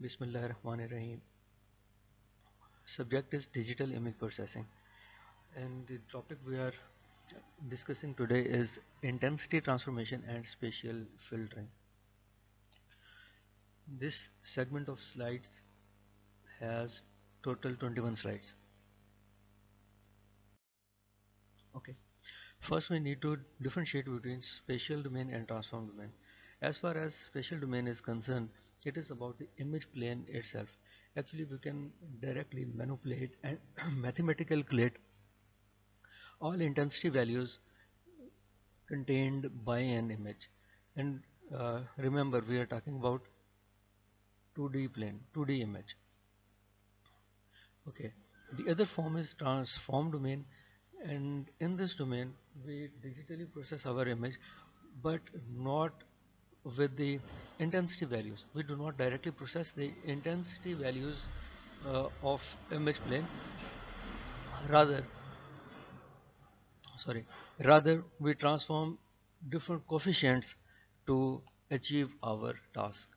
Bismillahirrahmanirrahim. Subject is digital image processing, and the topic we are discussing today is intensity transformation and spatial filtering. This segment of slides has total 21 slides. Okay. First, we need to differentiate between spatial domain and transform domain. As far as spatial domain is concerned, it is about the image plane itself. Actually, we can directly manipulate and mathematically calculate all intensity values contained by an image. And remember, we are talking about 2D plane, 2D image. Okay. The other form is transform domain, and in this domain we digitally process our image, but not with the intensity values. We do not directly process the intensity values of image plane. Rather, sorry, rather we transform different coefficients to achieve our task.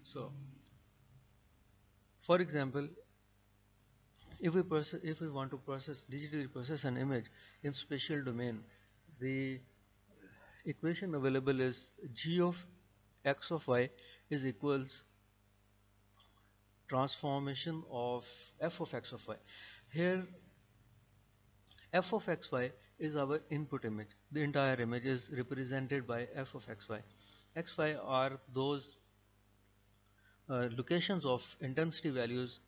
So, for example, if we want to digitally process an image in spatial domain, the equation available is g of x of y is equals transformation of f of x of y. Here f of xy is our input image. The entire image is represented by f of xy. Xy are those locations of intensity values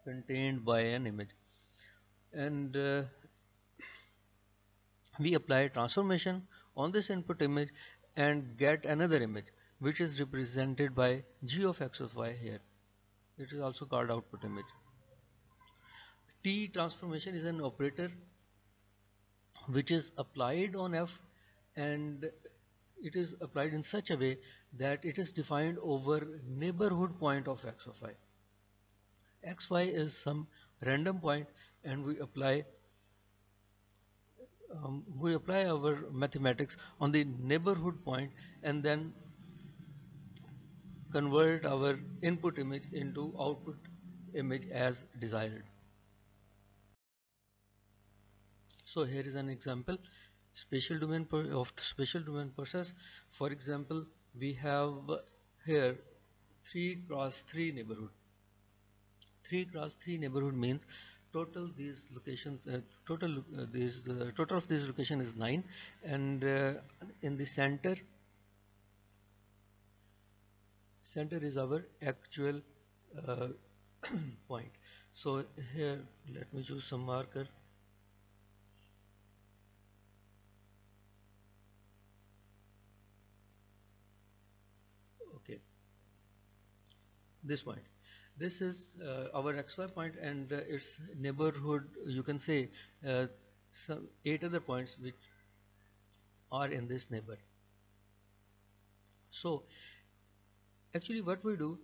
contained by an image, and we apply transformation on this input image and get another image which is represented by g of x of y here. It is also called output image. T transformation is an operator which is applied on f, and it is applied in such a way that it is defined over neighborhood point of x of y. Xy is some random point, and we apply our mathematics on the neighborhood point and then convert our input image into output image as desired. So here is an example of spatial domain process. For example, we have here 3 cross 3 neighborhood. 3 cross 3 neighborhood means total these locations total of this location is 9, and in the center is our actual point. So here let me choose some marker. Okay, this point, this is our xy point, and its neighborhood, you can say some 8 other points which are in this neighbor. So actually what we do,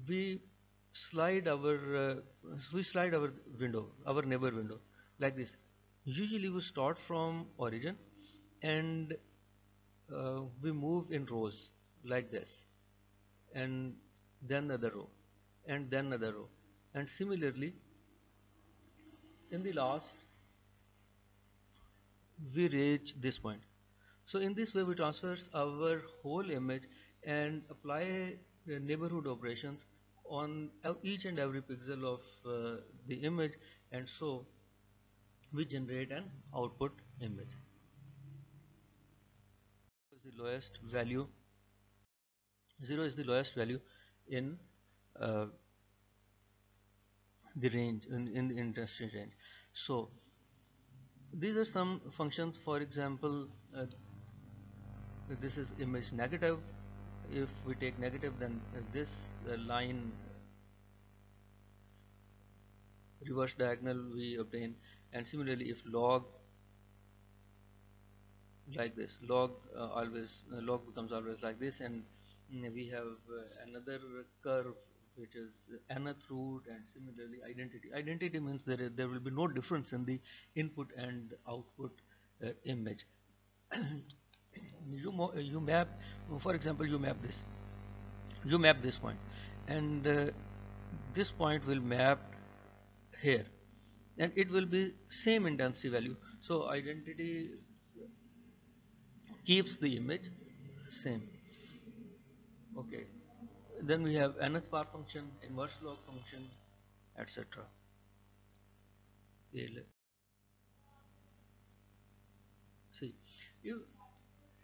we slide our window, our neighbor window, like this. Usually we start from origin and we move in rows like this, and then another row, and then another row, and similarly in the last we reach this point. So in this way we transfer our whole image and apply neighborhood operations on each and every pixel of the image, and so we generate an output image. Is the lowest value 0 is the lowest value in uh, the range, in the intensity range. So these are some functions. For example, this is image negative. If we take negative, then this line reverse diagonal we obtain, and similarly if log, like this, log log becomes always like this, and we have another curve which is nth root, and similarly identity means there will be no difference in the input and output image. you map, for example, you map this point, and this point will map here, and it will be same intensity value. So identity keeps the image same. Okay, then we have nth power function, inverse log function, etc. See, you,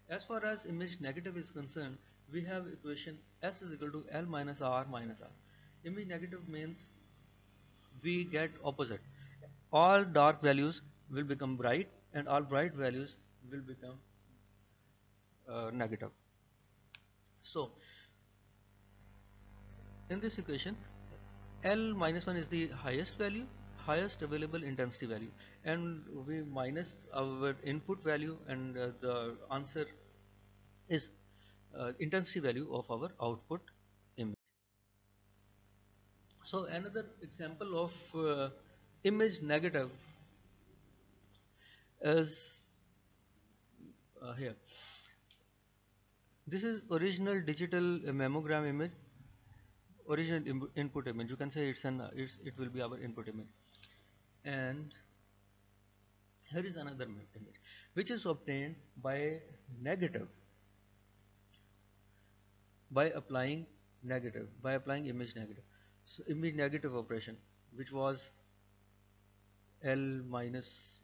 as far as image negative is concerned, we have equation S is equal to L minus R minus R. Image negative means we get opposite. All dark values will become bright, and all bright values will become negative. So in this equation, L minus 1 is the highest value, highest available intensity value, and we minus our input value, and the answer is intensity value of our output image. So another example of image negative is here. This is original digital mammogram image, original input image. You can say it will be our input image, and here is another image which is obtained by negative, by applying image negative. So image negative operation, which was L minus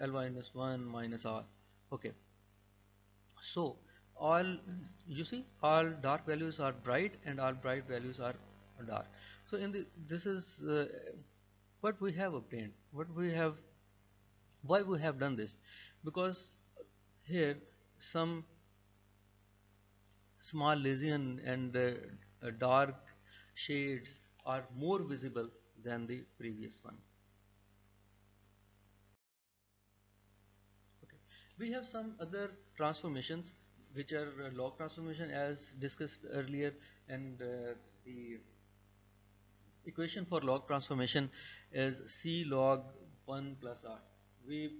L minus 1 minus R. Okay, so all, you see, all dark values are bright and all bright values are dark. So in the, this is what we have obtained, what we have, why we have done this, because here some small lesion and dark shades are more visible than the previous one. Okay. We have some other transformations which are log transformation as discussed earlier, and the equation for log transformation is C log 1 plus R. We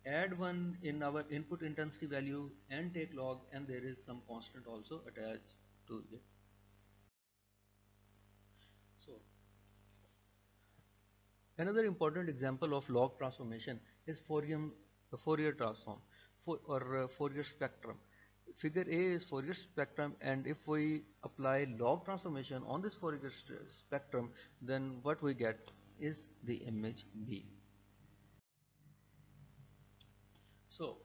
add 1 in our input intensity value and take log, and there is some constant also attached to it. So another important example of log transformation is Fourier transform, or Fourier spectrum. Figure A is Fourier spectrum, and if we apply log transformation on this Fourier spectrum, then what we get is the image B. So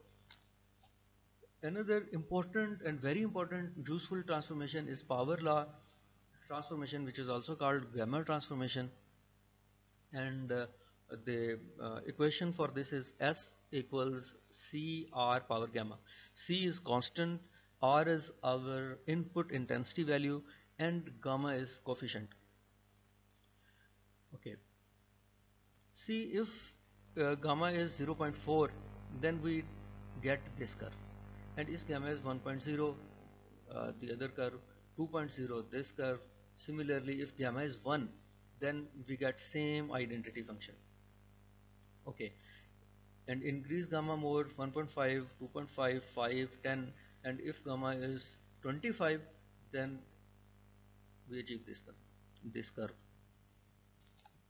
another important and very important useful transformation is power law transformation, which is also called gamma transformation, and the equation for this is S equals C R power gamma. C is constant, R is our input intensity value, and gamma is coefficient. Okay. See, if gamma is 0.4, then we get this curve, and if gamma is 1.0, the other curve, 2.0, this curve. Similarly, if gamma is 1, then we get same identity function. Okay, and increase gamma more, 1.5, 2.5, 5, 10, and if gamma is 25, then we achieve this curve.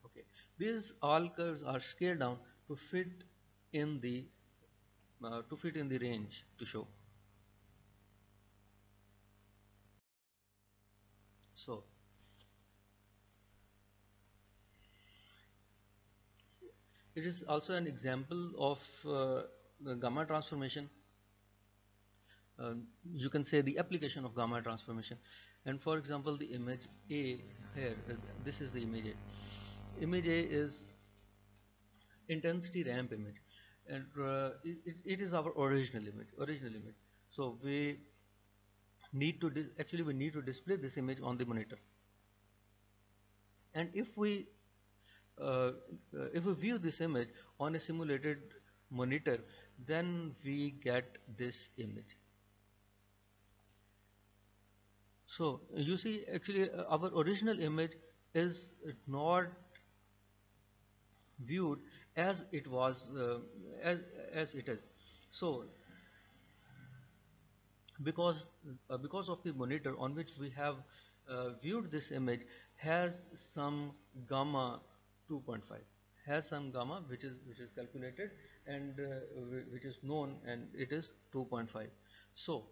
Okay, these all curves are scaled down to fit in the range to show. So it is also an example of the gamma transformation. You can say the application of gamma transformation. And for example, the image A here, this is the image A. Image A is intensity ramp image, and it is our original image. So we need to actually we need to display this image on the monitor. And uh, if we view this image on a simulated monitor, then we get this image. So you see, actually our original image is not viewed as it was, as it is. So because because of the monitor on which we have viewed this image has some gamma 2.5, has some gamma which is calculated and which is known, and it is 2.5. So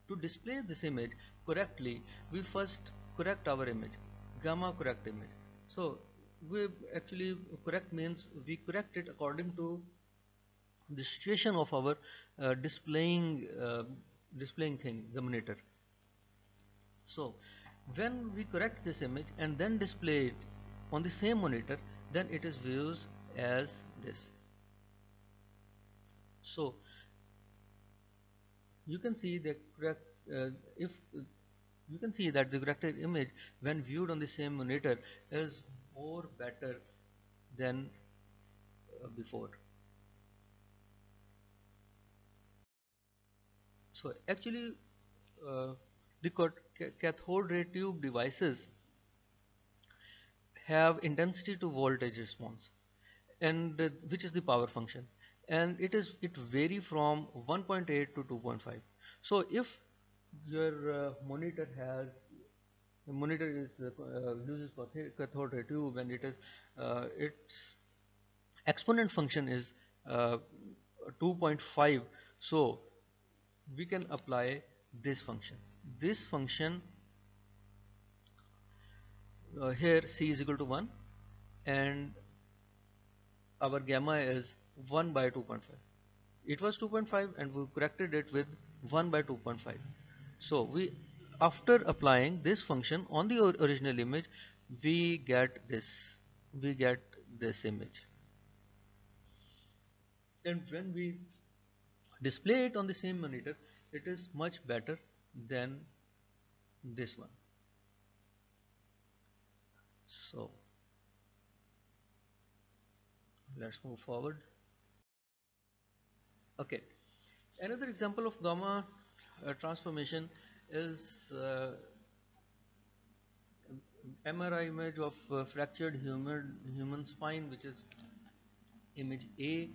to display this image correctly, we first correct our image, gamma correct image. So we actually correct means we correct it according to the situation of our displaying thing, the monitor. So when we correct this image and then display it on the same monitor, then it is views as this. So you can see the correct if you can see that the corrected image when viewed on the same monitor is more better than before. So actually uh, the cathode ray tube devices have intensity to voltage response, and which is the power function, and it vary from 1.8 to 2.5. So if your monitor is uses cathode ray tube, and its exponent function is uh, 2.5, so we can apply this function. This function here c is equal to 1, and our gamma is 1 by 2.5. It was 2.5 and we corrected it with 1 by 2.5. So we, after applying this function on the original image, we get this image. And when we display it on the same monitor, it is much better than this one. So let's move forward. Okay, another example of gamma transformation is MRI image of fractured human spine, which is image A,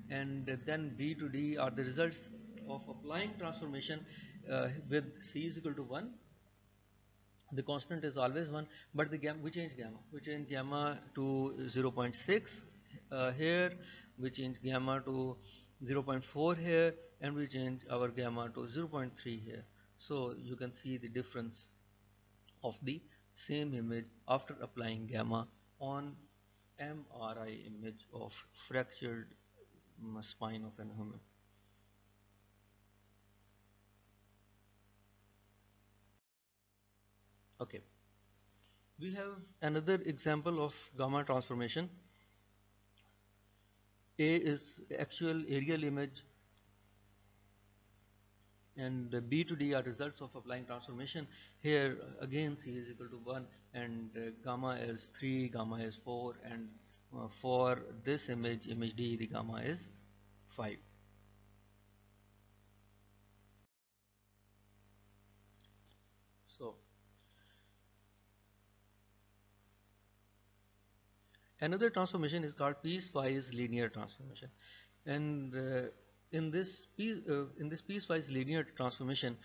and then B to D are the results of applying transformation with C is equal to 1. The constant is always 1, but the gamma, we change gamma to 0.6 here, we change gamma to 0.4 here, and we change our gamma to 0.3 here. So you can see the difference of the same image after applying gamma on MRI image of fractured spine of an human. Okay, we have another example of gamma transformation. A is actual aerial image, and B to D are results of applying transformation. Here again C is equal to 1, and gamma is 3, gamma is 4, and for this image D, the gamma is 5. So another transformation is called piecewise linear transformation, and in this piecewise linear transformation,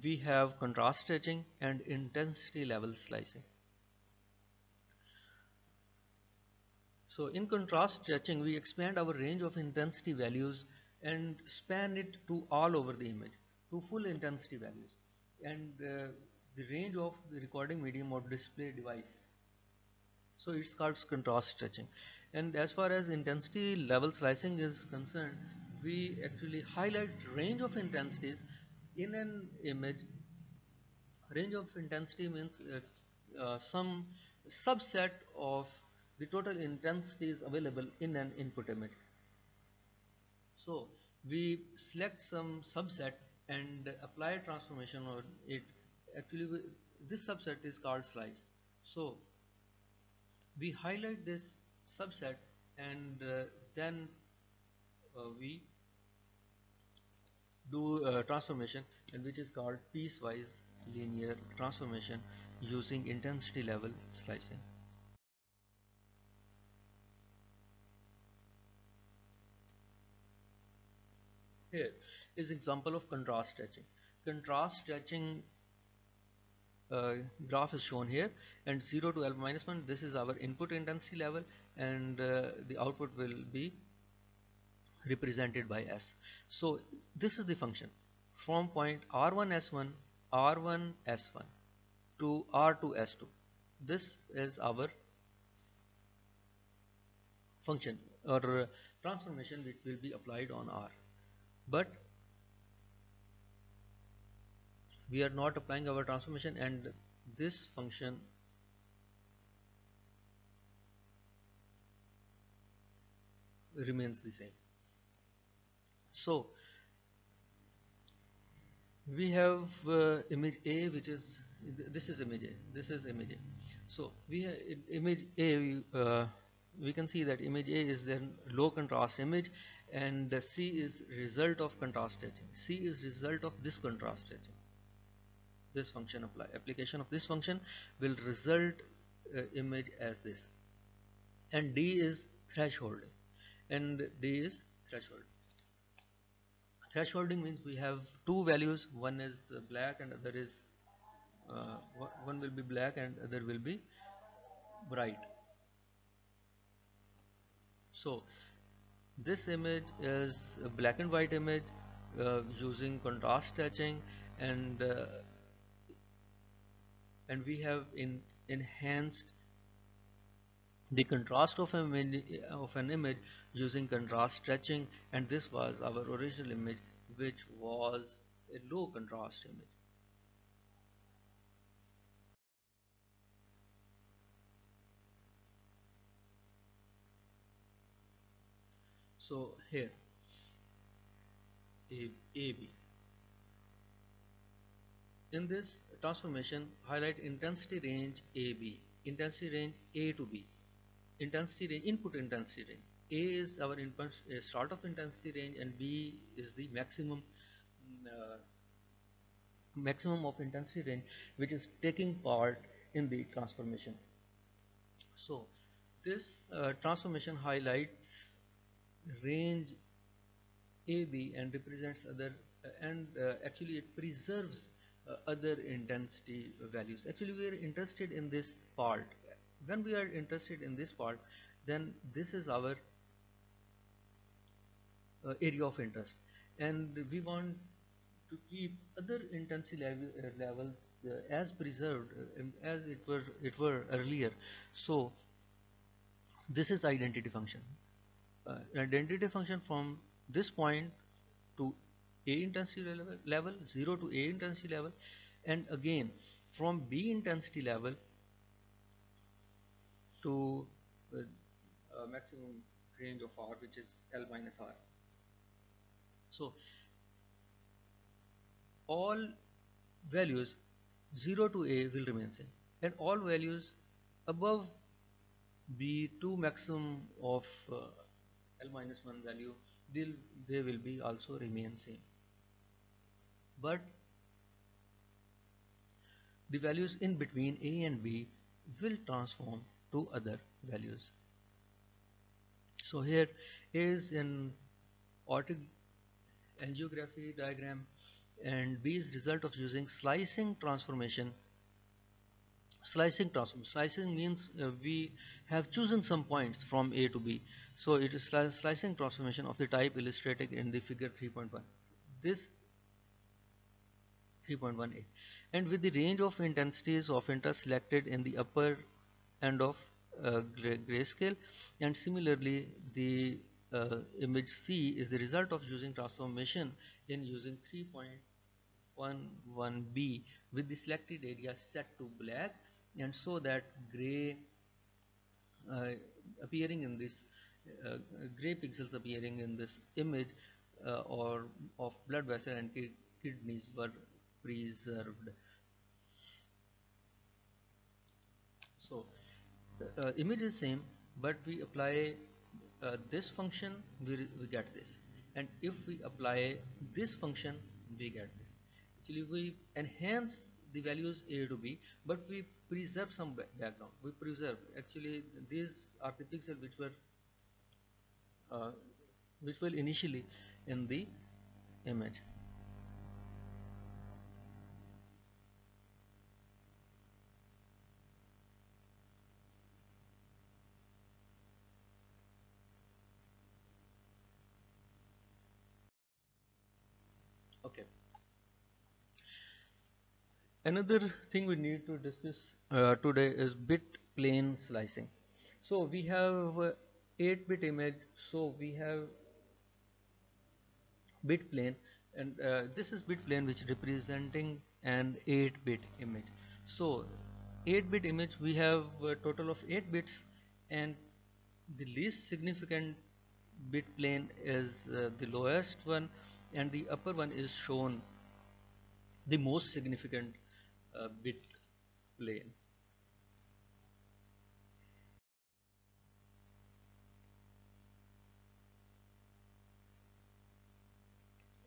we have contrast stretching and intensity level slicing. So in contrast stretching, we expand our range of intensity values and span it to all over the image, to full intensity values, and the range of the recording medium or display device. So it's called contrast stretching. And as far as intensity level slicing is concerned, we actually highlight range of intensities in an image. Range of intensity means some subset of the total intensities available in an input image. So we select some subset and apply transformation on it. Actually, this subset is called slice. So we highlight this subset, and then we do transformation, and which is called piecewise linear transformation using intensity level slicing. Here is example of contrast stretching. Contrast stretching graph is shown here, and 0 to alpha minus 1, this is our input intensity level, and the output will be represented by S. So this is the function from point R1S1, R1S1 to R2S2. This is our function or transformation which will be applied on R. But we are not applying our transformation, and this function remains the same. So we have image A, which is this is image A, this is image A. So we have image A, we can see that image A is then low contrast image, and C is result of contrast stretching. C is result of this contrast stretching. This function application of this function will result image as this, and D is thresholding, and D is threshold. Thresholding means we have two values, one is black and other is one will be black and other will be bright. So this image is a black and white image using contrast stretching, and we have enhanced the contrast of an image using contrast stretching, and this was our original image, which was a low contrast image. So here AB. In this transformation, highlight intensity range AB, intensity range A to B, intensity range, input intensity range. A is our input start of intensity range, and B is the maximum maximum of intensity range which is taking part in the transformation. So this transformation highlights range AB and represents other and actually it preserves other intensity values. Actually we are interested in this part. When we are interested in this part, then this is our area of interest, and we want to keep other intensity levels as preserved as it were earlier. So this is identity function. Identity function from this point to A intensity level, 0 to A intensity level, and again from B intensity level to maximum range of R, which is L minus R. So all values 0 to A will remain same, and all values above B to maximum of L minus 1 value, they will be also remain same, but the values in between A and B will transform to other values. So here is an aortic angiography diagram, and B is result of using slicing transformation. Slicing means we have chosen some points from A to B. So it is slicing transformation of the type illustrated in the figure 3.1. This 3.1a, and with the range of intensities of interest selected in the upper end of grayscale, and similarly the image C is the result of using transformation in using 3.11b with the selected area set to black, and so that gray appearing in this gray pixels appearing in this image or of blood vessel and kidneys were preserved. So image is same, but we apply this function, we get this, and if we apply this function, we get this. Actually we enhance the values A to B, but we preserve some background. We preserve, actually these are the pixels which were initially in the image. Okay. Another thing we need to discuss today is bit plane slicing. So we have 8-bit image, so we have bit plane, and this is bit plane which representing an 8-bit image. So 8-bit image, we have a total of 8 bits, and the least significant bit plane is the lowest one, and the upper one is shown the most significant bit plane.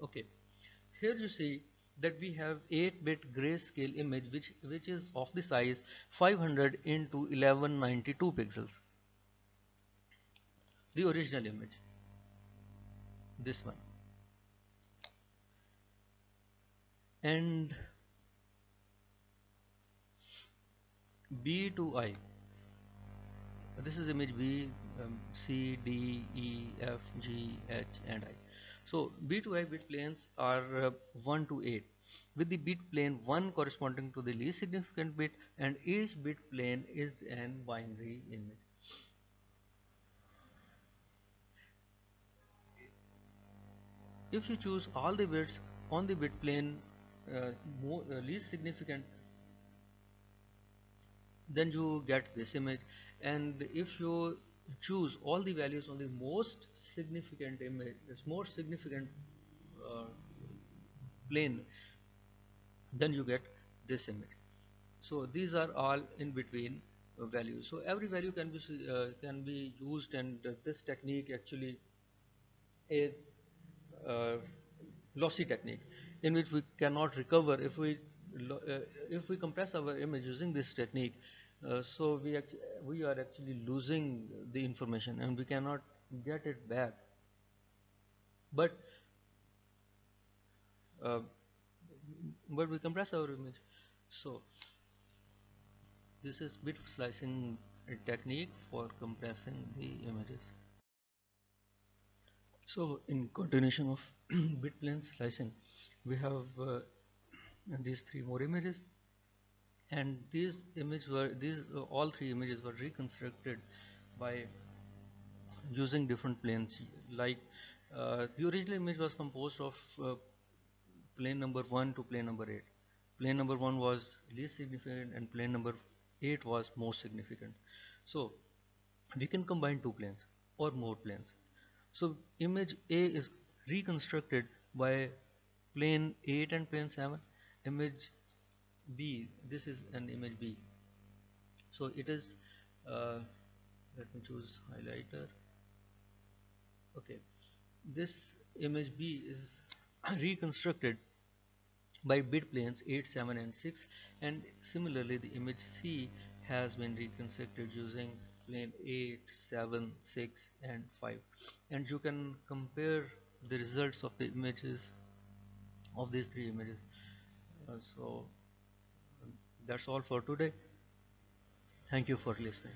Okay, here you see that we have 8-bit grayscale image which is of the size 500 into 1192 pixels. The original image, this one, and B to I. This is image B, C, D, E, F, G, H, and I. So B to I bit planes are 1 to 8, with the bit plane 1 corresponding to the least significant bit, and each bit plane is an binary image. If you choose all the bits on the bit plane least significant, then you get this image, and if you choose all the values on the most significant image, this most significant uh, plane, then you get this image. So these are all in between values. So every value can be used, and this technique actually a uh, lossy technique in which we cannot recover if we compress our image using this technique. So we are actually losing the information and we cannot get it back. But uh, but we compress our image. So this is bit slicing technique for compressing the images. So in continuation of bit plane slicing, we have these three more images, and these all three images were reconstructed by using different planes. Like the original image was composed of plane number 1 to plane number 8. Plane number 1 was least significant and plane number 8 was most significant. So we can combine two planes or more planes. So image A is reconstructed by plane 8 and plane 7. Image B, this is an image B. So it is, uh, let me choose highlighter. Okay, this image B is reconstructed by bit planes 8, 7 and 6, and similarly the image C has been reconstructed using plane 8, 7, 6 and 5, and you can compare the results of the images of these three images. So that's all for today. Thank you for listening.